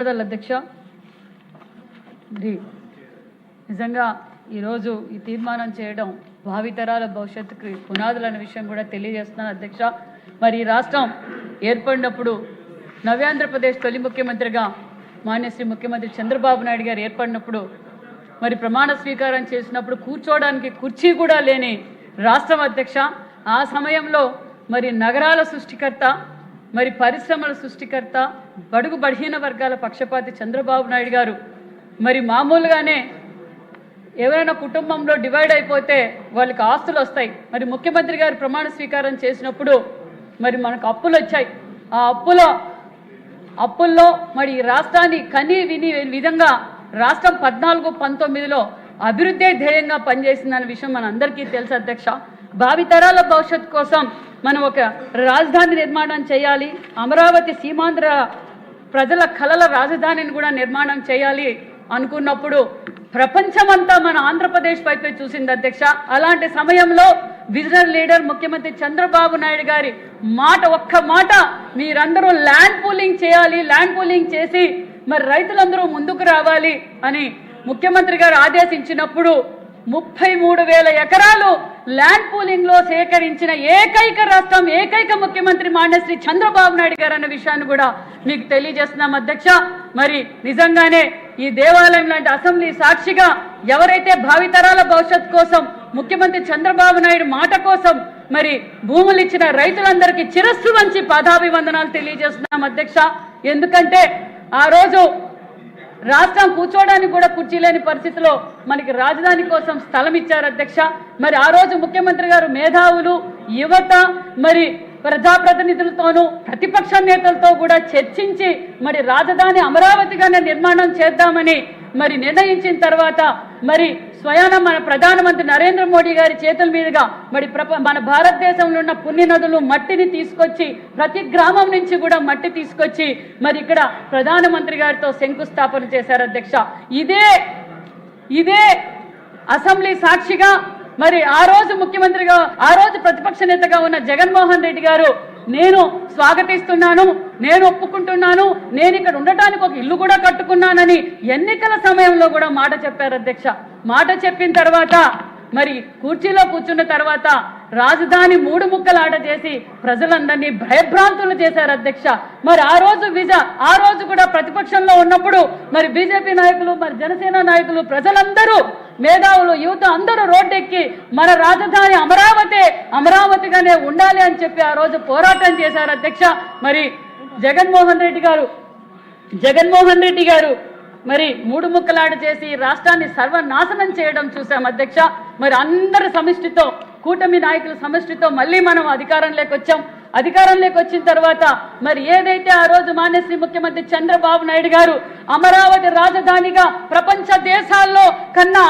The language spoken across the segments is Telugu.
అధ్యక్ష నిజంగా ఈరోజు ఈ తీర్మానం చేయడం భావితరాల భవిష్యత్తుకి పునాదులన్న విషయం కూడా తెలియజేస్తున్నాను అధ్యక్ష. మరి ఈ రాష్ట్రం ఏర్పడినప్పుడు నవ్యాంధ్రప్రదేశ్ తొలి ముఖ్యమంత్రిగా మాన్య శ్రీ ముఖ్యమంత్రి చంద్రబాబు నాయుడు గారు ఏర్పడినప్పుడు మరి ప్రమాణ స్వీకారం చేసినప్పుడు కూర్చోవడానికి కుర్చీ కూడా లేని రాష్ట్రం అధ్యక్ష. ఆ సమయంలో మరి నగరాల సృష్టికర్త, మరి పరిశ్రమల సృష్టికర్త, బడుగు బలహీన వర్గాల పక్షపాతి చంద్రబాబు నాయుడు గారు మరి మామూలుగానే ఎవరైనా కుటుంబంలో డివైడ్ అయిపోతే వాళ్ళకి ఆస్తులు వస్తాయి. మరి ముఖ్యమంత్రి గారు ప్రమాణ స్వీకారం చేసినప్పుడు మరి మనకు అప్పులు వచ్చాయి. ఆ అప్పుల్లో మరి ఈ రాష్ట్రాన్ని కని విని విధంగా రాష్ట్రం 14-19లో అభివృద్ధి ధ్యేయంగా పనిచేసిందన్న విషయం మన అందరికీ తెలుసు అధ్యక్ష. భావితరాల భవిష్యత్తు కోసం మనం ఒక రాజధాని నిర్మాణం చేయాలి, అమరావతి సీమాంధ్ర ప్రజల కలల రాజధానిని కూడా నిర్మాణం చేయాలి అనుకున్నప్పుడు ప్రపంచమంతా మన ఆంధ్రప్రదేశ్ వైపే చూసింది అధ్యక్ష. అలాంటి సమయంలో విజనరీ లీడర్ ముఖ్యమంత్రి చంద్రబాబు నాయుడు గారి ఒక్క మాట మీరందరూ ల్యాండ్ పూలింగ్ చేయాలి, ల్యాండ్ పూలింగ్ చేసి మరి రైతులందరూ ముందుకు రావాలి అని ముఖ్యమంత్రి గారు ఆదేశించినప్పుడు 33,000 ఎకరాలు ల్యాండ్ పూలింగ్ లో సేకరించిన ఏకైక రాష్ట్రం, ఏకైక ముఖ్యమంత్రి మాన్యశ్రీ చంద్రబాబు నాయుడు గారు అన్న విషయాన్ని కూడా మీకు తెలియజేస్తున్నాం అధ్యక్ష. మరి నిజంగానే ఈ దేవాలయం లాంటి అసెంబ్లీ సాక్షిగా ఎవరైతే భావితరాల భవిష్యత్ కోసం ముఖ్యమంత్రి చంద్రబాబు నాయుడు మాట కోసం మరి భూములు ఇచ్చిన రైతులందరికీ శిరస్సు వంచి పాదాభివందనాలు తెలియజేస్తున్నాం అధ్యక్ష. ఎందుకంటే ఆ రోజు రాష్ట్రం కూర్చోవడానికి కూడా కుర్చీ లేని పరిస్థితిలో మనకి రాజధాని కోసం స్థలం ఇచ్చారు అధ్యక్ష. మరి ఆ రోజు ముఖ్యమంత్రి గారు మేధావులు, యువత, మరి ప్రజాప్రతినిధులతోనూ ప్రతిపక్ష నేతలతో కూడా చర్చించి మరి రాజధాని అమరావతిగానే నిర్మాణం చేద్దామని మరి నిర్ణయించిన తర్వాత మరి స్వయాన మన ప్రధానమంత్రి నరేంద్ర మోడీ గారి చేతుల మీదుగా మరి మన భారతదేశంలో ఉన్న పుణ్య నదులు మట్టిని తీసుకొచ్చి ప్రతి గ్రామం నుంచి కూడా మట్టి తీసుకొచ్చి మరి ఇక్కడ ప్రధానమంత్రి గారితో శంకుస్థాపన చేశారు అధ్యక్ష. ఇదే అసెంబ్లీ సాక్షిగా మరి ఆ రోజు ముఖ్యమంత్రిగా, ఆ రోజు ప్రతిపక్ష నేతగా ఉన్న జగన్మోహన్ రెడ్డి గారు నేను స్వాగతిస్తున్నాను, నేను ఒప్పుకుంటున్నాను, నేను ఇక్కడ ఉండటానికి ఒక ఇల్లు కూడా కట్టుకున్నానని ఎన్నికల సమయంలో కూడా మాట చెప్పారు అధ్యక్ష. మాట చెప్పిన తర్వాత మరి కుర్చీలో కూర్చున్న తర్వాత రాజధాని 3 ముక్కలాట చేసి ప్రజలందరినీ భయభ్రాంతులు చేశారు అధ్యక్ష. మరి ఆ రోజు కూడా ప్రతిపక్షంలో ఉన్నప్పుడు మరి బీజేపీ నాయకులు, మరి జనసేన నాయకులు, ప్రజలందరూ, మేధావులు, యువత అందరూ రోడ్డెక్కి మన రాజధాని అమరావతిగానే ఉండాలి అని చెప్పి ఆ రోజు పోరాటం చేశారు అధ్యక్ష. మరి జగన్మోహన్ రెడ్డి గారు మరి 3 ముక్కలాట చేసి రాష్ట్రాన్ని సర్వనాశనం చేయడం చూసాం అధ్యక్ష. మరి అందరి సమిష్టితో, కూటమి నాయకుల సమిష్టితో మళ్ళీ మనం అధికారంలోకి వచ్చాం. అధికారంలోకి వచ్చిన తర్వాత మరి ఏదైతే ఆ రోజు మాన్యశ్రీ ముఖ్యమంత్రి చంద్రబాబు నాయుడు గారు అమరావతి రాజధానిగా ప్రపంచ దేశాల్లో కన్నా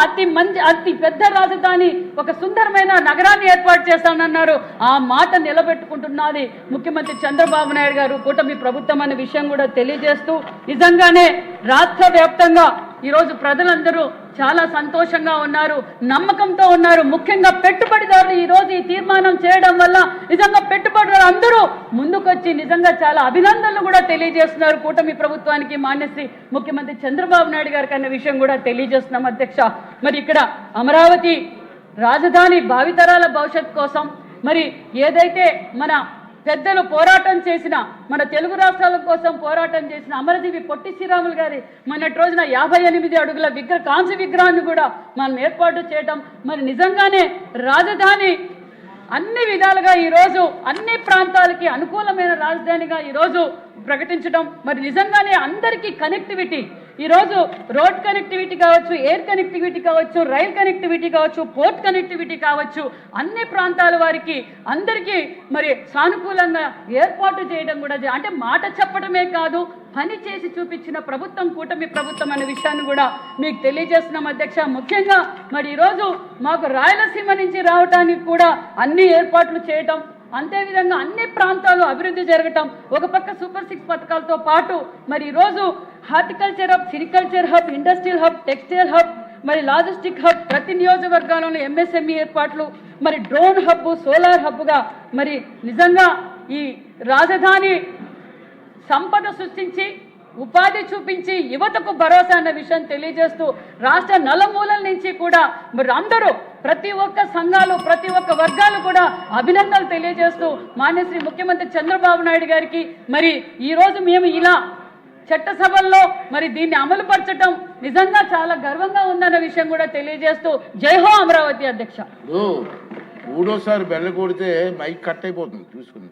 అతి పెద్ద రాజధాని, ఒక సుందరమైన నగరాన్ని ఏర్పాటు చేస్తానన్నారు. ఆ మాట నిలబెట్టుకుంటున్నది ముఖ్యమంత్రి చంద్రబాబు నాయుడు గారు, కూటమి ప్రభుత్వం అనే విషయం కూడా తెలియజేస్తూ నిజంగానే రాష్ట్ర వ్యాప్తంగా ఈరోజు ప్రజలందరూ చాలా సంతోషంగా ఉన్నారు, నమ్మకంతో ఉన్నారు. ముఖ్యంగా పెట్టుబడిదారులు ఈరోజు ఈ తీర్మానం చేయడం వల్ల నిజంగా పెట్టుబడిదారులు అందరూ ముందుకొచ్చి నిజంగా చాలా అభినందనలు కూడా తెలియజేస్తున్నారు కూటమి ప్రభుత్వానికి, మాన్యశ్రీ ముఖ్యమంత్రి చంద్రబాబు నాయుడు గారికి అన్న విషయం కూడా తెలియజేస్తున్నాం అధ్యక్ష. మరి ఇక్కడ అమరావతి రాజధాని భావితరాల భవిష్యత్ కోసం మరి ఏదైతే మన పెద్దలు పోరాటం చేసిన, మన తెలుగు రాష్ట్రాల కోసం పోరాటం చేసిన అమరజీవి పొట్టి శ్రీరాములు గారి మొన్నటి రోజున 58 అడుగుల కాంస్య విగ్రహాన్ని కూడా మనం ఏర్పాటు చేయటం, మరి నిజంగానే రాజధాని అన్ని విధాలుగా ఈరోజు అన్ని ప్రాంతాలకి అనుకూలమైన రాజధానిగా ఈరోజు ప్రకటించడం, మరి నిజంగానే అందరికీ కనెక్టివిటీ, ఈరోజు రోడ్ కనెక్టివిటీ కావచ్చు, ఎయిర్ కనెక్టివిటీ కావచ్చు, రైల్ కనెక్టివిటీ కావచ్చు, పోర్ట్ కనెక్టివిటీ కావచ్చు, అన్ని ప్రాంతాల వారికి అందరికీ మరి సానుకూలంగా ఏర్పాటు చేయడం కూడా, అంటే మాట చెప్పడమే కాదు పని చేసి చూపించిన ప్రభుత్వం కూటమి ప్రభుత్వం అనే విషయాన్ని కూడా మీకు తెలియజేస్తున్నాం అధ్యక్ష. ముఖ్యంగా మరి ఈరోజు మాకు రాయలసీమ నుంచి రావడానికి కూడా అన్ని ఏర్పాట్లు చేయటం, అంతేవిధంగా అన్ని ప్రాంతాలు అభివృద్ధి జరగటం, ఒక పక్క సూపర్ 6 పథకాలతో పాటు మరి ఈరోజు horticulture hub, sericulture hub, industrial hub, textile hub, మరి లాజిస్టిక్ హబ్, ప్రతి నియోజకవర్గాల్లోనూ ఎంఎస్ఎంఈ ఏర్పాట్లు, మరి డ్రోన్ హబ్, సోలార్ హబ్గా మరి నిజంగా ఈ రాజధాని సంపద సృష్టించి ఉపాధి చూపించి యువతకు భరోసా అన్న విషయం తెలియజేస్తూ రాష్ట్ర నలుమూలల నుంచి కూడా మరి అందరూ ప్రతి ఒక్క సంఘాలు ప్రతి ఒక్క వర్గాలు కూడా అభినందనలు తెలియజేస్తూ మాన్యశ్రీ ముఖ్యమంత్రి చంద్రబాబు నాయుడు గారికి మరి ఈ రోజు మేము ఇలా చట్టసభల్లో మరి దీన్ని అమలుపరచడం నిజంగా చాలా గర్వంగా ఉందన్న విషయం కూడా తెలియజేస్తూ జై హో అమరావతి అధ్యక్ష. మూడోసారి బెల్ల కొడితే మైక్ కట్ అయిపోతుంది చూసుకుని.